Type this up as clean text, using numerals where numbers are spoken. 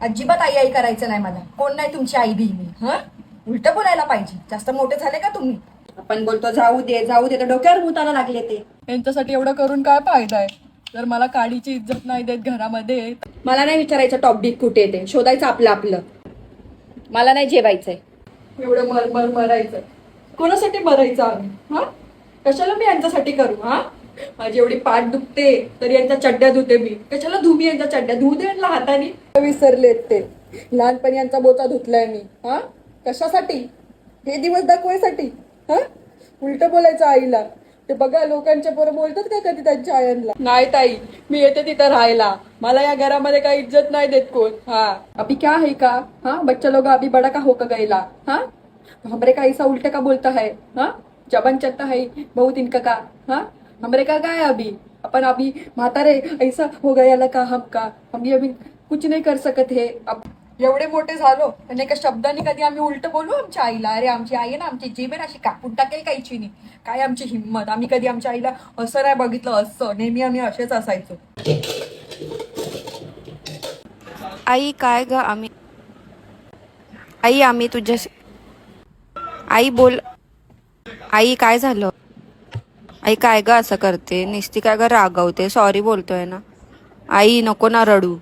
अजिबात आई आई करायचं नाही मला. कोण नाही तुमची आई बी मी. उलट बोलायला पाहिजे. जास्त मोठे झाले का तुम्ही? आपण बोलतो जाऊ दे जाऊ दे, तर डोक्यावर भूताला लागले ते. यांच्यासाठी एवढं करून काय फायदा आहे? जर मला काडीची इज्जत नाही देत घरामध्ये. मला नाही विचारायचं टॉपिक कुठे येते, शोधायचं आपलं आपलं. मला नाही जेवायचंय. एवढं मर मरायचं. कोणासाठी मरायचं आम्ही? हा, कशाला मी यांच्यासाठी करू? हा, माझी एवढी पाठ दुखते तरी यांच्या चड्ड्या धुते मी. कशाला धुमी यांच्या चड्ड्या? धुऊ दे यांना हाताने. विसरलेत ते. लहानपणी यांचा बोचा धुतलाय मी. हा, कशासाठी? हे दिवस दाखवायसाठी? हा, उलट बोलायचं आईला. ते बघा लोकांच्या बरोबर बोलतात का कधी त्यांच्या आयांना? नाही ताई, मी येते तिथं राहायला. मला या घरामध्ये काही इज्जत नाही देत कोण. हा, अभी क्या है का? हाँ, बच्चा लोग अभी बड़ा का होकर गईला. हाँ, हमरे का ऐसा उल्टे का बोलता है? हाँ, जबन चलता है बहुत इनका का. हाँ, हमरे का है अभी? अपन अभी म्हातारे ऐसा हो गया का हमका? हम अभी कुछ नहीं कर सकत है. अब एवढे मोठे झालो आणि एका शब्दाने कधी आम्ही उलट बोलू आमच्या आईला? अरे आमची आई आहे ना, आमची जीभ आहे ना, अशी कापून टाकेल काहीची नाही. काय आमची हिंमत? आम्ही कधी आमच्या आईला असं नाही बघितलं. असं नेहमी आम्ही असेच असायचो. आई काय ग? आम्ही तुझ्याशी. आई बोल. आई काय झालं? आई काय ग असं करते? निस्ती काय ग रागवते? सॉरी बोलतोय ना. आई नको ना रडू.